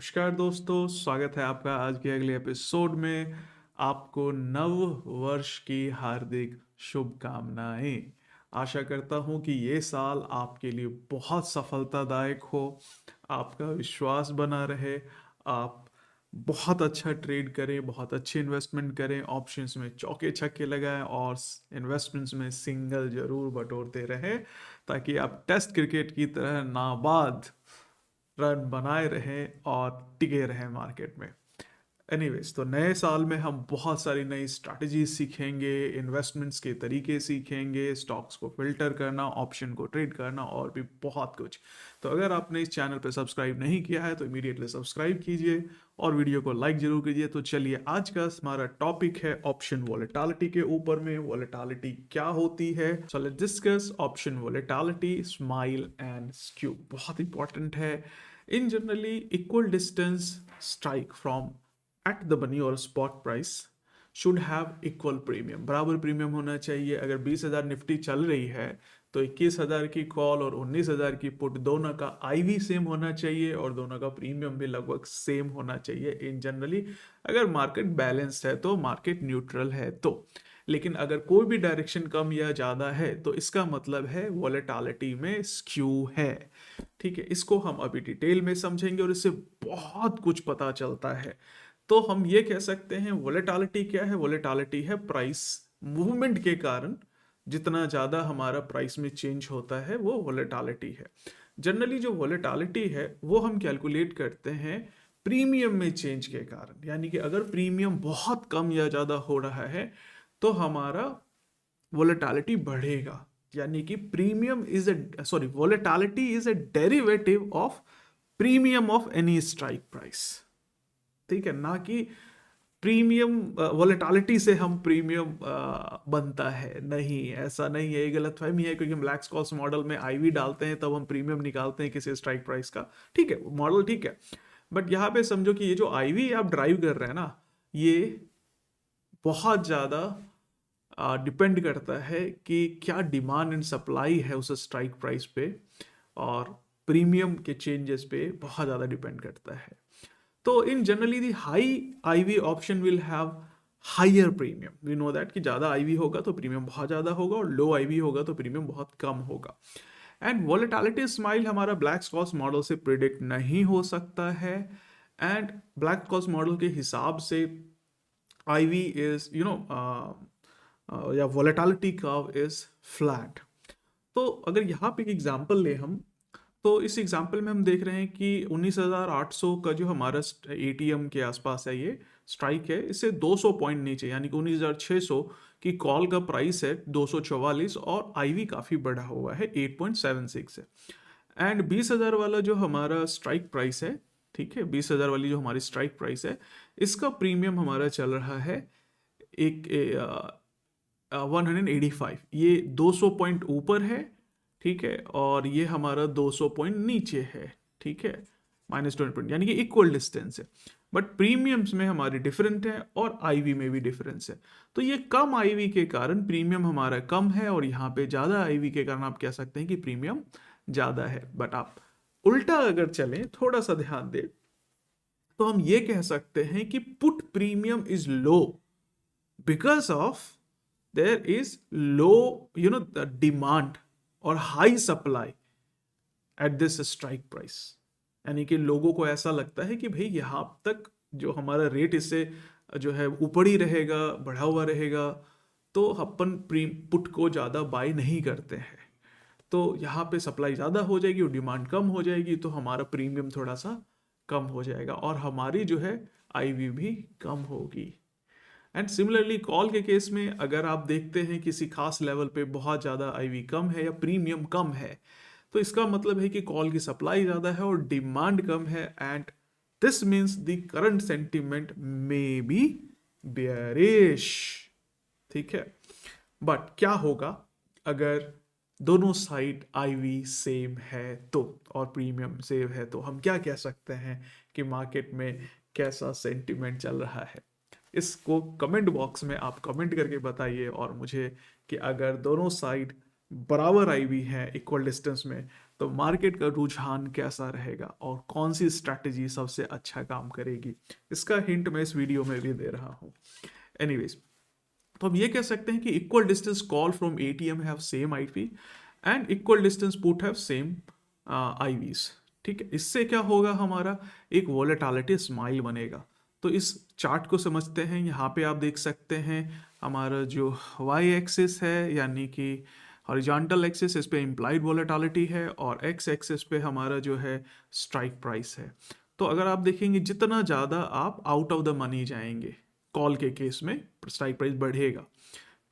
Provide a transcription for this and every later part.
नमस्कार दोस्तों, स्वागत है आपका आज के अगले एपिसोड में। आपको नव वर्ष की हार्दिक शुभकामनाएं। आशा करता हूं कि ये साल आपके लिए बहुत सफलतादायक हो, आपका विश्वास बना रहे, आप बहुत अच्छा ट्रेड करें, बहुत अच्छे इन्वेस्टमेंट करें, ऑप्शंस में चौके छक्के लगाएं और इन्वेस्टमेंट्स में सिंगल जरूर बटोरते रहें, ताकि आप टेस्ट क्रिकेट की तरह नाबाद रन बनाए रहें और टिके रहें मार्केट में। एनीवेज, तो नए साल में हम बहुत सारी नई स्ट्रैटेजीज सीखेंगे, इन्वेस्टमेंट्स के तरीके सीखेंगे, स्टॉक्स को फिल्टर करना, ऑप्शन को ट्रेड करना और भी बहुत कुछ। तो अगर आपने इस चैनल पर सब्सक्राइब नहीं किया है तो इमीडिएटली सब्सक्राइब कीजिए और वीडियो को लाइक जरूर कीजिए। तो चलिए, आज का हमारा टॉपिक है ऑप्शन वोलेटिलिटी के ऊपर में। वोलेटिलिटी क्या होती है? So let's discuss option volatility, smile and skew. बहुत इंपॉर्टेंट है। In generally equal distance strike from at the money और spot price should have equal premium. बराबर प्रीमियम होना चाहिए। अगर 20,000 निफ्टी चल रही है तो 21,000 की कॉल और 19,000 की पुट, दोनों का आईवी सेम होना चाहिए और दोनों का प्रीमियम भी लगभग सेम होना चाहिए इन जनरली। अगर मार्केट बैलेंस्ड है तो, मार्केट न्यूट्रल है तो। लेकिन अगर कोई भी डायरेक्शन कम या ज़्यादा है तो इसका मतलब है वॉलेटिलिटी में स्क्यू है। ठीक है, इसको हम अभी डिटेल में समझेंगे और इससे बहुत कुछ पता चलता है। तो हम ये कह सकते हैं वोलेटिलिटी क्या है? वोलेटिलिटी है प्राइस मूवमेंट के कारण जितना ज़्यादा हमारा प्राइस में चेंज होता है वो वोलेटिलिटी है। जनरली जो वोलेटिलिटी है वो हम कैलकुलेट करते हैं प्रीमियम में चेंज के कारण। यानी कि अगर प्रीमियम बहुत कम या ज़्यादा हो रहा है तो हमारा वोलेटिलिटी बढ़ेगा। यानी कि premium is a sorry volatility is a derivative of premium of any strike price. ठीक है, ना कि प्रीमियम वोलेटिलिटी से हम प्रीमियम बनता है। नहीं, ऐसा नहीं है, ये गलतफहमी है। क्योंकि हम ब्लैक स्कॉल्स मॉडल में आईवी डालते हैं तब हम प्रीमियम निकालते हैं किसी स्ट्राइक प्राइस का। ठीक है, मॉडल ठीक है, बट यहाँ पे समझो कि ये जो आईवी आप ड्राइव कर रहे हैं ना, ये बहुत ज़्यादा डिपेंड करता है कि क्या डिमांड एंड सप्लाई है उस स्ट्राइक प्राइस पे, और प्रीमियम के चेंजेस पे बहुत ज़्यादा डिपेंड करता है। तो in generally the high IV option will have higher premium. We know that कि ज़्यादा आईवी होगा तो प्रीमियम बहुत ज़्यादा होगा और लो आईवी होगा तो प्रीमियम बहुत कम होगा। एंड वोलेटिलिटी स्माइल हमारा ब्लैक स्कॉच मॉडल से प्रिडिक्ट नहीं हो सकता है। एंड ब्लैक स्कॉच मॉडल के हिसाब से IV is या वोलेटिलिटी कर्व इज फ्लैट। तो अगर यहाँ पे एक एग्जांपल ले हम, तो इस एग्जांपल में हम देख रहे हैं कि 19,800 का जो हमारा एटीएम के आसपास है, ये स्ट्राइक है, इससे 200 पॉइंट नीचे, यानी कि 19,600 की कॉल का प्राइस है 244 और आईवी काफ़ी बढ़ा हुआ है 8.76 है। एंड 20,000 वाला जो हमारा स्ट्राइक प्राइस है, ठीक है, 20,000 वाली जो हमारी स्ट्राइक प्राइस है, इसका प्रीमियम हमारा चल रहा है एक 185। ये 200 पॉइंट ऊपर है, ठीक है, और ये हमारा 200 पॉइंट नीचे है। ठीक है, -20 पॉइंट, यानी कि इक्वल डिस्टेंस है। बट प्रीमियम्स में हमारी डिफरेंट है और आईवी में भी डिफरेंस है। तो ये कम आईवी के कारण प्रीमियम हमारा कम है और यहाँ पे ज़्यादा आईवी के कारण आप कह सकते हैं कि प्रीमियम ज़्यादा है। बट आप उल्टा अगर चलें, थोड़ा सा ध्यान दें, तो हम ये कह सकते हैं कि put premium is low because of there is low demand और high supply at this strike price. यानी कि लोगों को ऐसा लगता है कि भाई यहाँ तक जो हमारा रेट इससे जो है ऊपर ही रहेगा, बढ़ा हुआ रहेगा, तो अपन प्री पुट को ज़्यादा बाय नहीं करते हैं। तो यहाँ पे सप्लाई ज़्यादा हो जाएगी और डिमांड कम हो जाएगी, तो हमारा प्रीमियम थोड़ा सा कम हो जाएगा और हमारी जो है आईवी भी कम होगी। एंड सिमिलरली कॉल के केस में अगर आप देखते हैं किसी खास लेवल पे बहुत ज़्यादा आईवी कम है या प्रीमियम कम है, तो इसका मतलब है कि कॉल की सप्लाई ज़्यादा है और डिमांड कम है। And this means the current sentiment may be bearish. ठीक है, बट क्या होगा अगर दोनों साइड आईवी सेम है तो, और प्रीमियम सेम है तो? हम क्या कह सकते हैं कि मार्केट में कैसा सेंटिमेंट चल रहा है? इसको कमेंट बॉक्स में आप कमेंट करके बताइए और मुझे कि अगर दोनों साइड बराबर आईवी है इक्वल डिस्टेंस में, तो मार्केट का रुझान कैसा रहेगा और कौन सी स्ट्रैटेजी सबसे अच्छा काम करेगी, इसका हिंट मैं इस वीडियो में भी दे रहा हूँ। एनीवेज, तो हम ये कह सकते हैं कि equal distance call from ATM have same IP and equal distance put have same IVs. ठीक है, इससे क्या होगा, हमारा एक वोलेटालिटी स्माइल बनेगा। तो इस चार्ट को समझते हैं। यहाँ पे आप देख सकते हैं हमारा जो वाई एक्सिस है यानी कि हॉरिजॉन्टल एक्सिस, इस पे इम्प्लाइड वोलेटालिटी है, और एक्स एक्सिस पे हमारा जो है स्ट्राइक प्राइस है। तो अगर आप देखेंगे जितना ज़्यादा आप आउट ऑफ द मनी जाएंगे कॉल के केस में, स्ट्राइक प्राइस बढ़ेगा,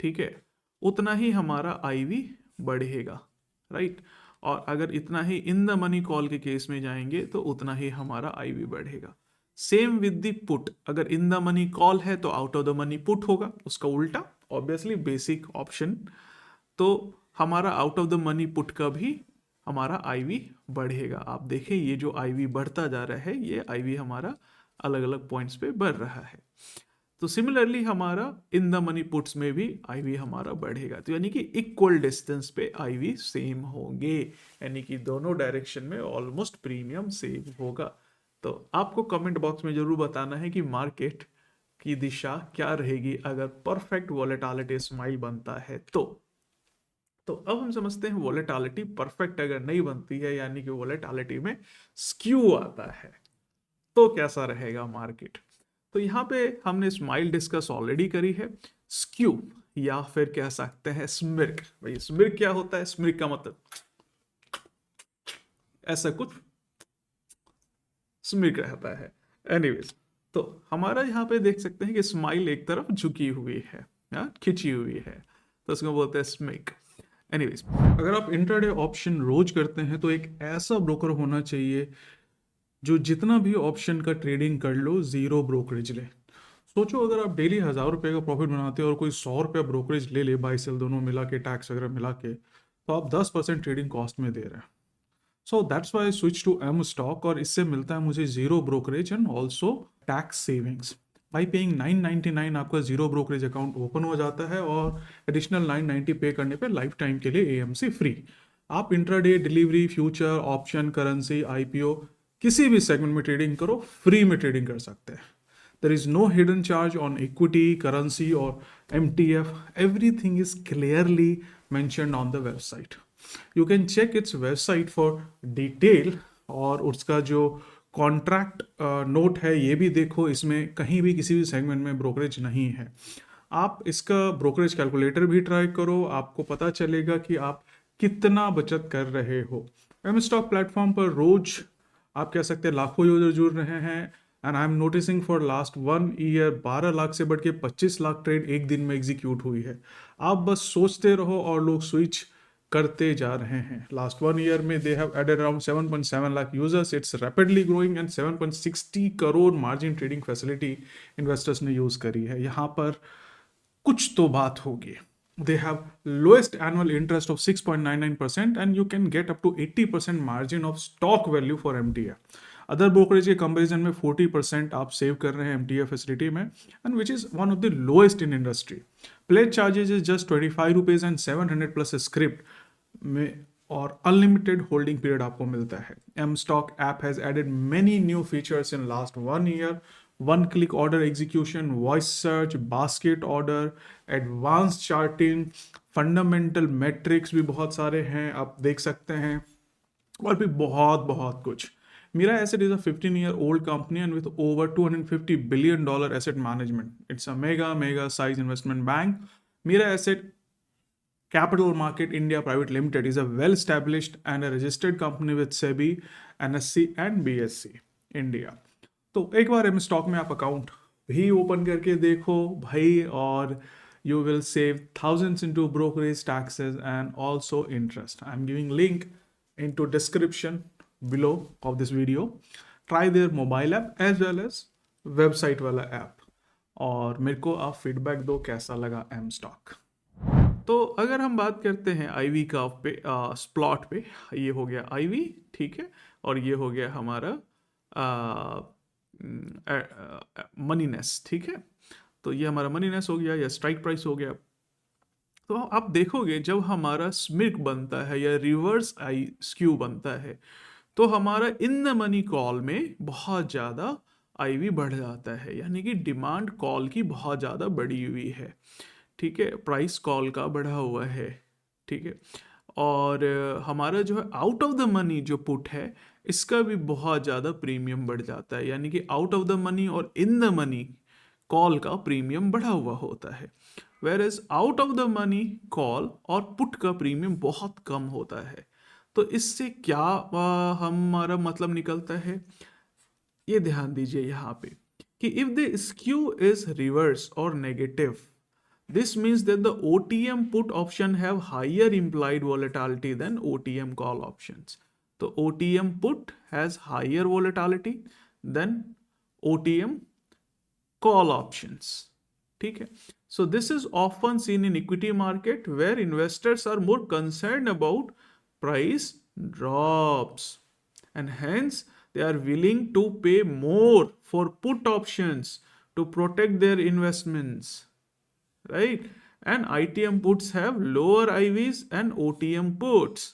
ठीक है, उतना ही हमारा आईवी बढ़ेगा, राइट। और अगर इतना ही इन द मनी कॉल के केस में जाएंगे तो उतना ही हमारा आईवी बढ़ेगा। सेम विद द पुट, अगर इन द मनी कॉल है तो out of the money put होगा, उसका उल्टा, ऑब्वियसली बेसिक ऑप्शन। तो हमारा out of the money put का भी हमारा आईवी बढ़ेगा। आप देखें ये जो आईवी बढ़ता जा रहा है, ये आईवी हमारा अलग अलग पॉइंट्स पे बढ़ रहा है। तो सिमिलरली हमारा इन द मनी पुट्स में भी आईवी हमारा बढ़ेगा। तो यानी कि इक्वल डिस्टेंस पे आईवी सेम होंगे, यानी कि दोनों डायरेक्शन में ऑलमोस्ट प्रीमियम सेम होगा। तो आपको कमेंट बॉक्स में जरूर बताना है कि मार्केट की दिशा क्या रहेगी अगर परफेक्ट वोलेटालिटी स्माइल बनता है तो अब हम समझते हैं वोलेटालिटी परफेक्ट अगर नहीं बनती है, यानी कि वोलेटालिटी में स्क्यू आता है, तो कैसा रहेगा मार्केट। तो यहाँ पे हमने स्माइल डिस्कस ऑलरेडी करी है। स्क्यू या फिर कह सकते हैं स्मिर्क। भाई स्मिर्क क्या होता है? स्मिर्क का मतलब ऐसा कुछ स्मिर्क रहता है। एनीवेज, तो हमारा यहाँ पे देख सकते हैं कि स्माइल एक तरफ झुकी हुई है, खिंची हुई है, तो उसको बोलते हैं स्मिर्क। एनीवेज, अगर आप इंट्राडे ऑप्शन रोज करते हैं तो एक ऐसा ब्रोकर होना चाहिए जो जितना भी ऑप्शन का ट्रेडिंग कर लो जीरो ब्रोकरेज ले। सोचो अगर आप डेली 1,000 रुपये का प्रॉफिट बनाते हो और कोई 100 रुपया ब्रोकरेज ले ले, बाई सेल दोनों मिला के, टैक्स वगैरह मिला के, तो आप 10% ट्रेडिंग कॉस्ट में दे रहे हैं। So that's why switch to M stock, और इससे मिलता है मुझे zero brokerage and also tax savings. By paying 999 आपका जीरो ब्रोकरेज अकाउंट ओपन हो जाता है, और एडिशनल 990 पे करने पे लाइफ टाइम के लिए एएमसी फ्री। आप intraday, delivery, future, option, currency, IPO, किसी भी सेगमेंट में ट्रेडिंग करो, फ्री में ट्रेडिंग कर सकते हैं। There is no hidden charge on equity, currency or MTF. Everything is clearly mentioned on the website. You can check its website for detail, और उसका जो कॉन्ट्रैक्ट नोट है ये भी देखो, इसमें कहीं भी किसी भी सेगमेंट में ब्रोकरेज नहीं है। आप इसका ब्रोकरेज कैलकुलेटर भी ट्राई करो, आपको पता चलेगा कि आप कितना बचत कर रहे हो। एम स्टॉक प्लेटफॉर्म पर रोज आप कह सकते हैं लाखों यूजर जुड़ रहे हैं, and I am noticing for last 1 year 12 lakh से बढ़ के 25 लाख ट्रेड एक दिन में एग्जीक्यूट हुई है। आप बस सोचते रहो और लोग स्विच करते जा रहे हैं। लास्ट 1 ईयर में they have added around 7.7 lakh users, it's rapidly growing, and 7.60 crore margin trading facility investors ने यूज करी है। यहाँ पर कुछ तो बात होगी। They have lowest annual interest of 6.99%, and you can get up to 80% margin of stock value for MTF. Other brokerage के कंपेरिजन में 40% आप सेव कर रहे हैं MTF फैसिलिटी में, and which is one of the lowest in industry. Pledge charges is just 25 rupees and 700 plus script में, और unlimited holding period आपको मिलता है। M stock app has added many new features in last 1 year. One click order execution, voice search, basket order, advance charting, fundamental matrix भी बहुत सारे हैं, आप देख सकते हैं, और भी बहुत बहुत कुछ। Mira Asset is a 15-year-old company and with over $250 billion asset management. It's a mega size investment bank. Mira Asset Capital Market India Private Limited is a well-established and a registered company with SEBI, NSE and BSE India. तो एक बार M stock में आप account भी open करके देखो भाई, और you will save thousands into brokerage taxes and also interest. I'm giving link into description below of this video. Try their mobile app as well as website वाला app, और मेरे को आप फीडबैक दो कैसा लगा एम स्टॉक। तो अगर हम बात करते हैं आईवी का पे स्प्लॉट पे, ये हो गया आईवी, ठीक है, और ये हो गया हमारा मनीनेस, ठीक है। तो ये हमारा मनीनेस हो गया या स्ट्राइक प्राइस हो गया। तो आप देखोगे जब हमारा स्मिक बनता है या रिवर्स आई स्क्यू बनता है, तो हमारा इन द मनी कॉल में बहुत ज़्यादा आईवी बढ़ जाता है, यानी कि डिमांड कॉल की बहुत ज़्यादा बढ़ी हुई है। ठीक है, प्राइस कॉल का बढ़ा हुआ है। ठीक है, और हमारा जो है आउट ऑफ द मनी जो पुट है, इसका भी बहुत ज़्यादा प्रीमियम बढ़ जाता है, यानी कि आउट ऑफ द मनी और इन द मनी कॉल का प्रीमियम बढ़ा हुआ होता है। Whereas out of the money call और पुट का प्रीमियम बहुत कम होता है। तो इससे क्या हमारा मतलब निकलता है, ये ध्यान दीजिए यहाँ पे कि if the skew is reverse और negative, this means that the OTM put option have higher implied volatility than OTM call options. So OTM put has higher volatility than OTM call options. ठीक है, so this is often seen in equity market where investors are more concerned about price drops, and hence they are willing to pay more for put options to protect their investments, right? And ITM puts have lower IVs and OTM puts.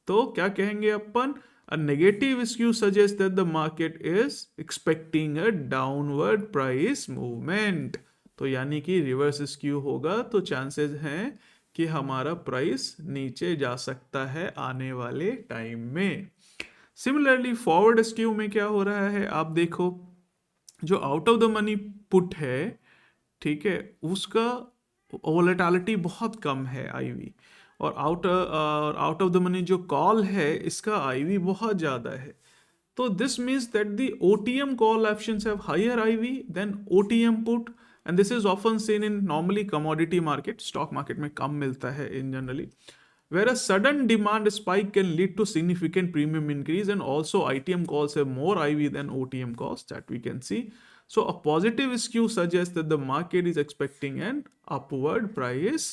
तो क्या कहेंगे अपन, a negative skew suggests that the market is expecting a downward price movement. तो यानी कि reverse skew होगा तो chances हैं कि हमारा प्राइस नीचे जा सकता है आने वाले टाइम में। सिमिलरली फॉरवर्ड स्क्यू में क्या हो रहा है, आप देखो जो out of the money put है, ठीक है, उसका वोलेटिलिटी बहुत कम है आईवी, और आउट ऑफ द मनी जो कॉल है इसका आईवी बहुत ज़्यादा है। तो this means that the OTM call options have higher IV than OTM put, and this is often seen in normally commodity market, stock market में कम मिलता है in generally, where a sudden demand spike can lead to significant premium increase, and also ITM calls have more IV than OTM calls that we can see. So a positive skew suggests that the market is expecting an upward price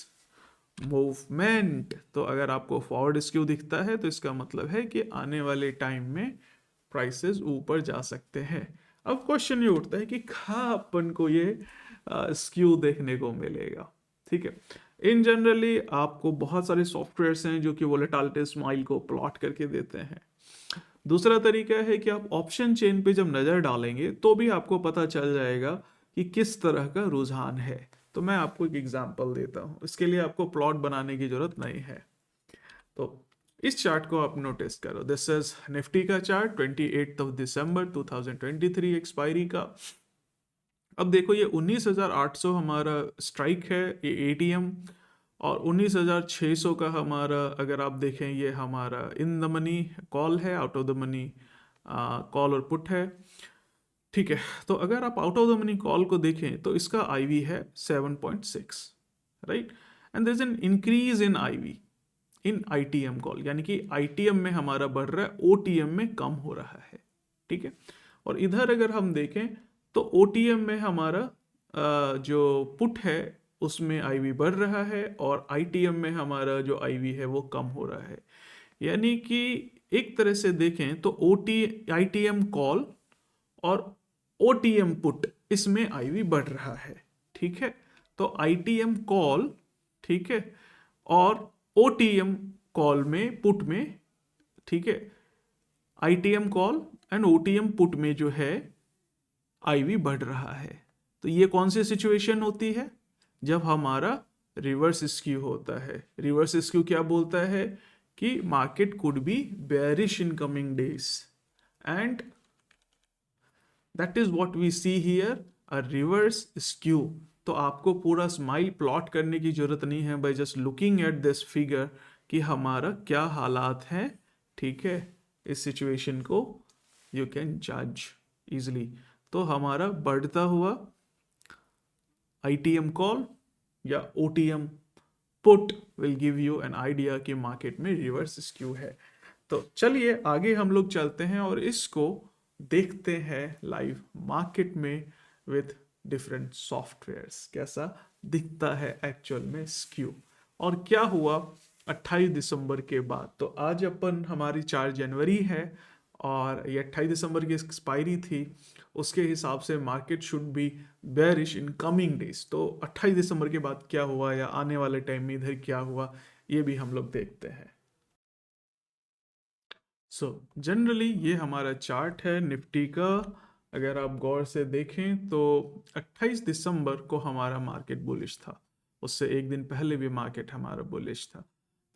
movement. तो अगर आपको forward skew दिखता है तो इसका मतलब है कि आने वाले टाइम में प्राइसेस ऊपर जा सकते हैं। अब क्वेश्चन ये उठता है कि कहाँ अपन को ये स्क्यू देखने को मिलेगा। ठीक है, इन जनरली आपको बहुत सारे सॉफ्टवेयर्स हैं जो कि वोलेटिलिटी स्माइल को प्लॉट करके देते हैं। दूसरा तरीका है कि आप ऑप्शन चेन पे जब नज़र डालेंगे तो भी आपको पता चल जाएगा कि किस तरह का रुझान है। तो मैं आपको एक एग्जांपल देता हूँ, इसके लिए आपको प्लॉट बनाने की जरूरत नहीं है। तो इस चार्ट को आप नोटिस करो, दिस इज निफ्टी का चार्ट 28 दिसंबर 2023 एक्सपायरी का। अब देखो ये 19,800 हमारा स्ट्राइक है, ये एटीएम, और 19,600 का हमारा अगर आप देखें ये हमारा इन द मनी कॉल है, out of the money call और पुट है। ठीक है, तो अगर आप out of the money call को देखें तो इसका आईवी है 7.6, right, and there is an increase in IV in ITM call, यानी कि आईटीएम में हमारा बढ़ रहा है, ओटीएम में कम हो रहा है। ठीक है, और इधर अगर हम देखें तो ओटीएम में हमारा जो पुट है उसमें आईवी बढ़ रहा है, और आईटीएम में हमारा जो आईवी है वो कम हो रहा है। यानी कि एक तरह से देखें तो आईटीएम कॉल और ओटीएम पुट इसमें आईवी बढ़ रहा है। ठीक है, तो आईटीएम कॉल, ठीक है, और ओटीएम कॉल में पुट में, ठीक है, ITM call and OTM put में जो है आईवी बढ़ रहा है। तो ये कौन सी सिचुएशन होती है, जब हमारा रिवर्स स्क्यू होता है। रिवर्स स्क्यू क्या बोलता है कि market could be bearish in coming days, and that is what we see here, a reverse skew. तो आपको पूरा स्माइल प्लॉट करने की जरूरत नहीं है by just looking at this figure कि हमारा क्या हालात हैं। ठीक है, इस सिचुएशन को यू कैन जज इजिली। तो हमारा बढ़ता हुआ आईटीएम कॉल या OTM put will give you an idea कि मार्केट में रिवर्स स्क्यू है। तो चलिए आगे हम लोग चलते हैं और इसको देखते हैं लाइव मार्केट में विथ डिफरेंट सॉफ्टवेयर्स, कैसा दिखता है एक्चुअल में स्क्यू, और क्या हुआ 28 दिसंबर के बाद। तो आज अपन हमारी 4 जनवरी है और ये 28 दिसंबर की एक्सपायरी थी, उसके हिसाब से market should be bearish in coming days. तो 28 दिसंबर के बाद क्या हुआ या आने वाले टाइम में इधर क्या हुआ, ये भी हम लोग देखते हैं। सो जनरली ये हमारा चार्ट है निफ्टी का। अगर आप गौर से देखें तो 28 दिसंबर को हमारा मार्केट बुलिश था, उससे एक दिन पहले भी मार्केट हमारा बुलिश था।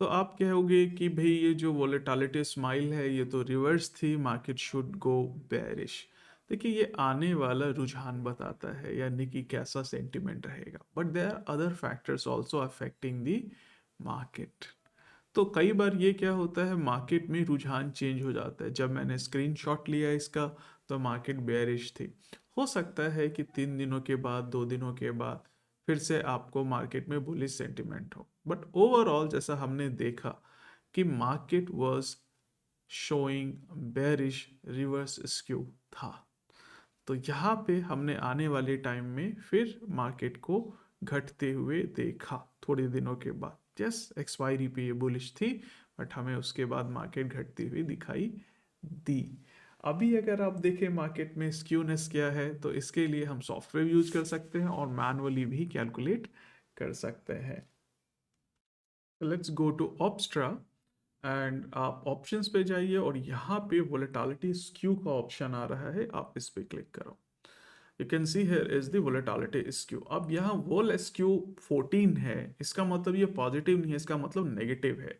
तो आप कहोगे कि भाई ये जो वोलेटिलिटी स्माइल है ये तो रिवर्स थी, मार्केट शुड गो बेरिश। देखिए ये आने वाला रुझान बताता है, यानी कि कैसा सेंटिमेंट रहेगा, but there are other factors also affecting the market. तो कई बार ये क्या होता है, मार्केट में रुझान चेंज हो जाता है। जब मैंने स्क्रीनशॉट लिया इसका तो मार्केट बेयरिश थी। हो सकता है कि 3 दिनों के बाद, 2 दिनों के बाद फिर से आपको मार्केट में बुलिश सेंटिमेंट हो, बट ओवरऑल जैसा हमने देखा कि market was showing bearish reverse skew था। तो यहाँ पे हमने आने वाले टाइम में फिर मार्केट को घटते हुए देखा थोड़े दिनों के बाद। यस, एक्सपायरी पे ये बुलिश थी, बट हमें उसके बाद मार्केट घटती हुई दिखाई दी। अभी अगर आप देखें मार्केट में स्क्यूनेस क्या है, तो इसके लिए हम सॉफ्टवेयर यूज कर सकते हैं और मैनुअली भी कैलकुलेट कर सकते हैं। लेट्स गो टू ऑप्स्ट्रा एंड आप ऑप्शंस पे जाइए और यहाँ पे वोलेटिलिटी स्क्यू का ऑप्शन आ रहा है, आप इस पे क्लिक करो। You can see here is the volatility skew. अब यहाँ वोल स्क्यू 14 है, इसका मतलब ये पॉजिटिव नहीं है, इसका मतलब नेगेटिव है।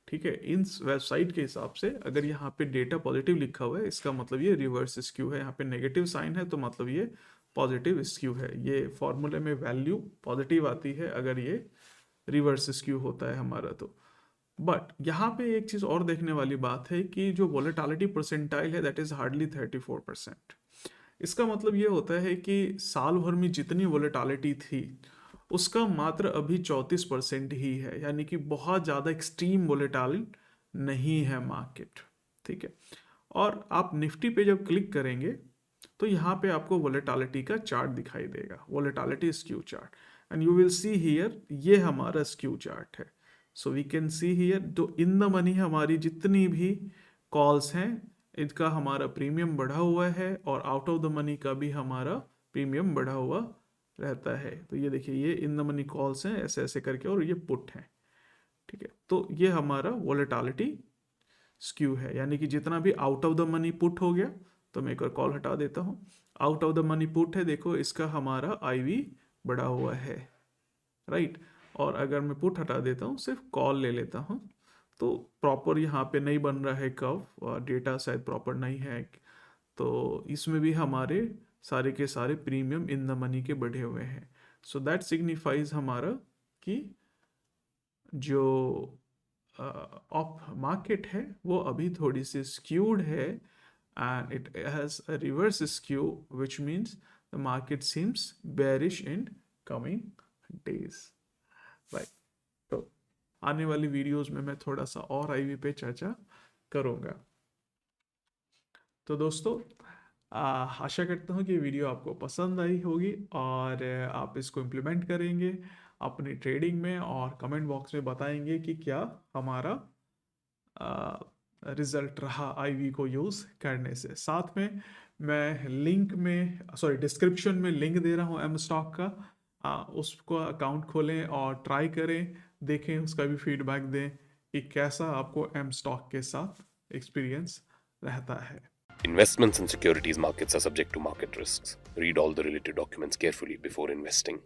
ठीक है, इन वेबसाइट के हिसाब से अगर यहाँ पे डेटा पॉजिटिव लिखा हुआ है, इसका मतलब ये रिवर्स स्क्यू है। यहाँ पे नेगेटिव साइन है तो मतलब ये पॉजिटिव स्क्यू है। ये फॉर्मूले में वैल्यू पॉजिटिव आती है अगर ये रिवर्स स्क्यू होता है हमारा तो। बट यहाँ पे एक चीज़ और देखने वाली बात है कि जो वोलेटिलिटी परसेंटाइल है दैट इज हार्डली 34%। इसका मतलब ये होता है कि साल भर में जितनी वोलेटिलिटी थी उसका मात्र अभी 34% ही है, यानी कि बहुत ज़्यादा एक्सट्रीम वोलेटाइल नहीं है मार्केट। ठीक है, और आप निफ्टी पे जब क्लिक करेंगे तो यहाँ पे आपको वोलेटिलिटी का चार्ट दिखाई देगा, volatility skew chart, and you will see here ये हमारा स्क्यू चार्ट है। So we can see here तो इन द मनी हमारी जितनी भी कॉल्स हैं इनका हमारा प्रीमियम बढ़ा हुआ है, और आउट ऑफ द मनी का भी हमारा प्रीमियम बढ़ा हुआ रहता है। तो ये देखिए ये इन द मनी कॉल्स हैं ऐसे ऐसे करके, और ये पुट हैं। ठीक है, तो ये हमारा वोलेटिलिटी स्क्यू है, यानी कि जितना भी out of the money put हो गया, तो मैं एक और कॉल हटा देता हूँ। Out of the money put है, देखो इसका हमारा आईवी बढ़ा हुआ है, राइट। और अगर मैं पुट हटा देता हूँ, सिर्फ कॉल ले लेता हूँ, तो प्रॉपर यहाँ पे नहीं बन रहा है कर्व, डेटा शायद प्रॉपर नहीं है, तो इसमें भी हमारे सारे के सारे प्रीमियम इन द मनी के बढ़े हुए हैं। सो दैट सिग्निफाइज हमारा कि जो ऑफ मार्केट है वो अभी थोड़ी सी स्क्यूड है, and it has a reverse skew which means the market seems bearish in coming days, right. तो आने वाली वीडियोस में मैं थोड़ा सा और आईवी पे चर्चा करूँगा। तो दोस्तों आशा करता हूँ कि वीडियो आपको पसंद आई होगी और आप इसको इम्प्लीमेंट करेंगे अपनी ट्रेडिंग में, और कमेंट बॉक्स में बताएंगे कि क्या हमारा रिजल्ट रहा आईवी को यूज़ करने से। साथ में मैं लिंक में डिस्क्रिप्शन में लिंक दे रहा हूँ एम स्टॉक का, उसको अकाउंट खोलें और ट्राई करें, देखें, उसका भी फीडबैक दें कि कैसा आपको एम स्टॉक के साथ एक्सपीरियंस रहता है। Investments in securities markets are subject to market risks. Read all the related documents carefully before investing.